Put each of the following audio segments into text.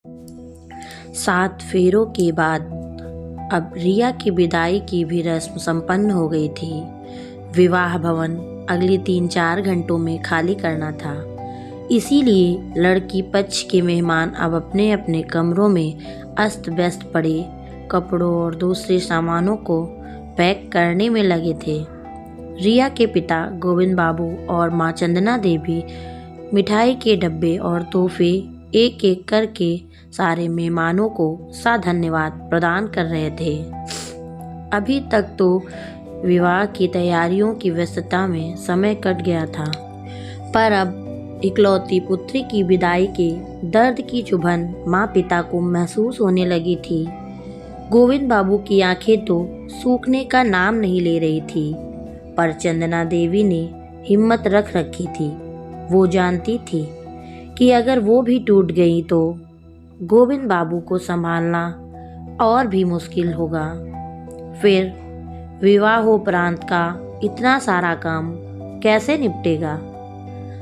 7 फेरों के बाद अब रिया की विदाई की भी रस्म संपन्न हो गई थी। विवाह भवन अगले 3-4 घंटों में खाली करना था, इसीलिए लड़की पक्ष के मेहमान अब अपने अपने कमरों में अस्त व्यस्त पड़े कपड़ों और दूसरे सामानों को पैक करने में लगे थे। रिया के पिता गोविंद बाबू और माँ चंदना देवी मिठाई के डब्बे और तोहफे एक एक करके सारे मेहमानों को धन्यवाद प्रदान कर रहे थे। अभी तक तो विवाह की तैयारियों की व्यस्तता में समय कट गया था, पर अब इकलौती पुत्री की विदाई के दर्द की चुभन माँ पिता को महसूस होने लगी थी। गोविंद बाबू की आंखें तो सूखने का नाम नहीं ले रही थी, पर चंदना देवी ने हिम्मत रख रखी थी। वो जानती थी कि अगर वो भी टूट गई तो गोविंद बाबू को संभालना और भी मुश्किल होगा। फिर विवाहोपरांत का इतना सारा काम कैसे निपटेगा?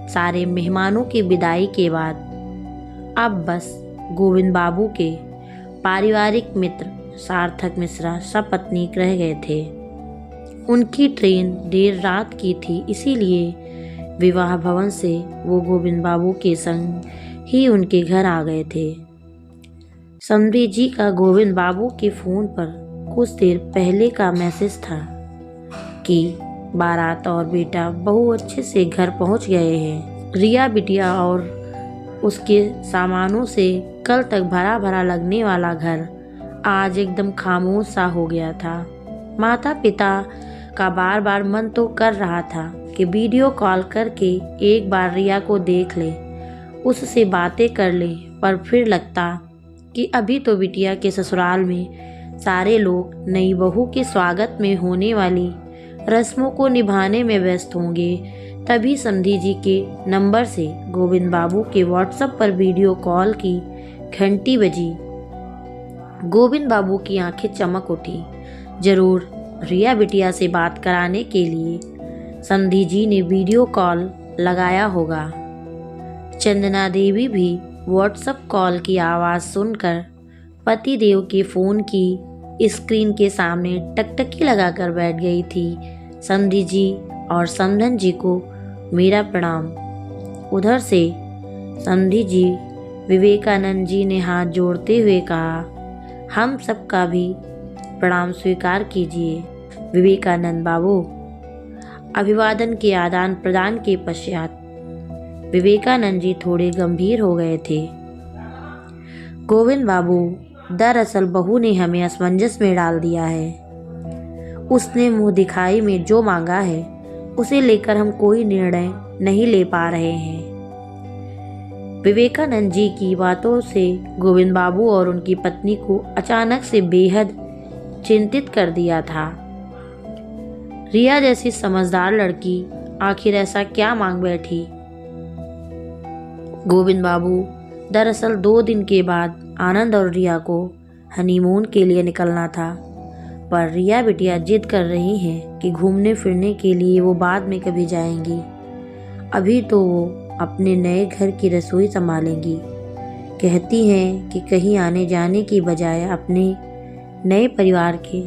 सारे मेहमानों की विदाई के बाद अब बस गोविंद बाबू के पारिवारिक मित्र सार्थक मिश्रा सपत्नीक रह गए थे। उनकी ट्रेन देर रात की थी, इसीलिए विवाह भवन से वो गोविंद बाबू के संग ही उनके घर आ गए थे। समधी जी का गोविंद बाबू के फ़ोन पर कुछ देर पहले का मैसेज था कि बारात और बेटा बहुत अच्छे से घर पहुंच गए हैं। रिया बिटिया और उसके सामानों से कल तक भरा भरा लगने वाला घर आज एकदम खामोश सा हो गया था। माता पिता का बार बार मन तो कर रहा था कि वीडियो कॉल करके एक बार रिया को देख ले, उससे बातें कर ले, पर फिर लगता कि अभी तो बिटिया के ससुराल में सारे लोग नई बहू के स्वागत में होने वाली रस्मों को निभाने में व्यस्त होंगे। तभी समधी जी के नंबर से गोविंद बाबू के व्हाट्सएप पर वीडियो कॉल की घंटी बजी। गोविंद बाबू की आंखें चमक उठी। जरूर रिया बिटिया से बात कराने के लिए समधी जी ने वीडियो कॉल लगाया होगा। चंदना देवी भी व्हाट्सएप कॉल की आवाज़ सुनकर पति देव के फ़ोन की स्क्रीन के सामने टकटकी लगाकर बैठ गई थी। समधी जी और समधन जी को मेरा प्रणाम। उधर से समधी जी विवेकानंद जी ने हाथ जोड़ते हुए कहा, हम सबका भी प्रणाम स्वीकार कीजिए। विवेकानंद बाबू। अभिवादन के आदान प्रदान के पश्चात विवेकानंद जी थोड़े गंभीर हो गए थे। गोविंद बाबू, दरअसल बहू ने हमें असमंजस में डाल दिया है। उसने मुंह दिखाई में जो मांगा है उसे लेकर हम कोई निर्णय नहीं ले पा रहे हैं। विवेकानंद जी की बातों से गोविंद बाबू और उनकी पत्नी को अचानक से बेहद चिंतित कर दिया था। रिया जैसी समझदार लड़की आखिर ऐसा क्या मांग बैठी? गोविंद बाबू, दरअसल 2 दिन के बाद आनंद और रिया को हनीमून के लिए निकलना था, पर रिया बिटिया जिद कर रही हैं कि घूमने फिरने के लिए वो बाद में कभी जाएंगी। अभी तो वो अपने नए घर की रसोई संभालेंगी। कहती हैं कि कहीं आने जाने की बजाय अपने नए परिवार के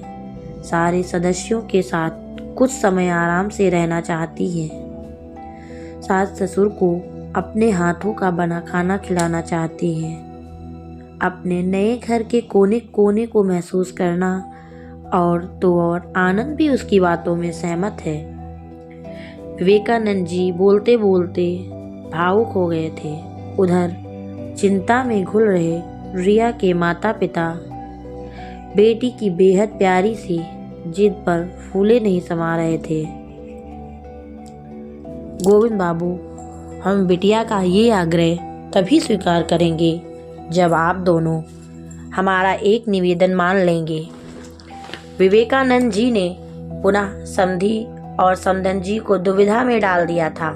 सारे सदस्यों के साथ कुछ समय आराम से रहना चाहती हैं। सास ससुर को अपने हाथों का बना खाना खिलाना चाहती हैं। अपने नए घर के कोने कोने को महसूस करना और तो और आनंद भी उसकी बातों में सहमत है। विवेकानंद जी बोलते बोलते भावुक हो गए थे। उधर चिंता में घुल रहे रिया के माता पिता बेटी की बेहद प्यारी सी जिद पर फूले नहीं समा रहे थे। गोविंद बाबू, हम बिटिया का ये आग्रह तभी स्वीकार करेंगे जब आप दोनों हमारा एक निवेदन मान लेंगे। विवेकानंद जी ने पुनः समधी और समधन जी को दुविधा में डाल दिया था।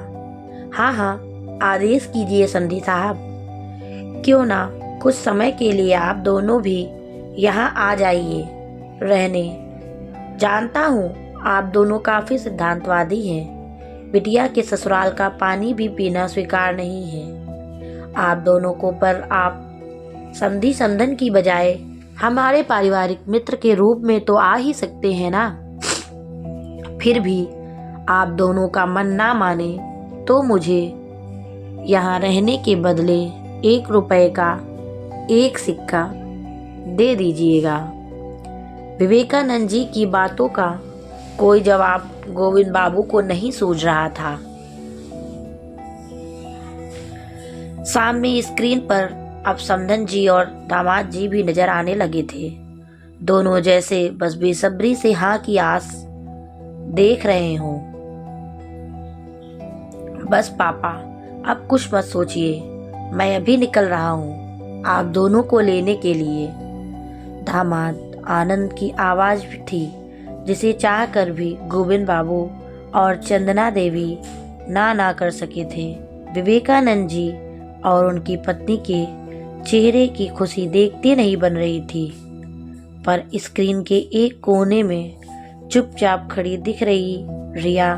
हाँ, आदेश कीजिए समधी साहब। क्यों ना कुछ समय के लिए आप दोनों भी यहाँ आ जाइए रहने। जानता हूँ आप दोनों काफ़ी सिद्धांतवादी हैं। बिटिया के ससुराल का पानी भी पीना स्वीकार नहीं है आप दोनों को, पर आप समधी समधन की बजाय हमारे पारिवारिक मित्र के रूप में तो आ ही सकते हैं ना। फिर भी आप दोनों का मन ना माने तो मुझे यहाँ रहने के बदले 1 रुपए का 1 सिक्का दे दीजिएगा। विवेकानंद जी की बातों का कोई जवाब गोविंद बाबू को नहीं सूझ रहा था। सामने स्क्रीन पर अब समधन जी और दामाद जी भी नजर आने लगे थे। दोनों जैसे बस बेसब्री से हाँ की आस देख रहे हों। बस पापा, अब कुछ मत सोचिए, मैं अभी निकल रहा हूँ आप दोनों को लेने के लिए। दामाद आनंद की आवाज थी जिसे चाह कर भी गोविंद बाबू और चंदना देवी ना कर सके थे। विवेकानंद जी और उनकी पत्नी के चेहरे की खुशी देखते नहीं बन रही थी, पर स्क्रीन के एक कोने में चुपचाप खड़ी दिख रही रिया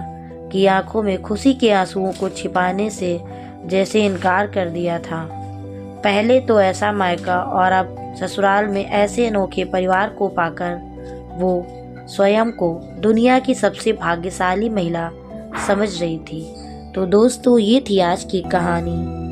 की आंखों में खुशी के आंसुओं को छिपाने से जैसे इनकार कर दिया था। पहले तो ऐसा मायका और अब ससुराल में ऐसे अनोखे परिवार को पाकर वो स्वयं को दुनिया की सबसे भाग्यशाली महिला समझ रही थी। तो दोस्तों, ये थी आज की कहानी।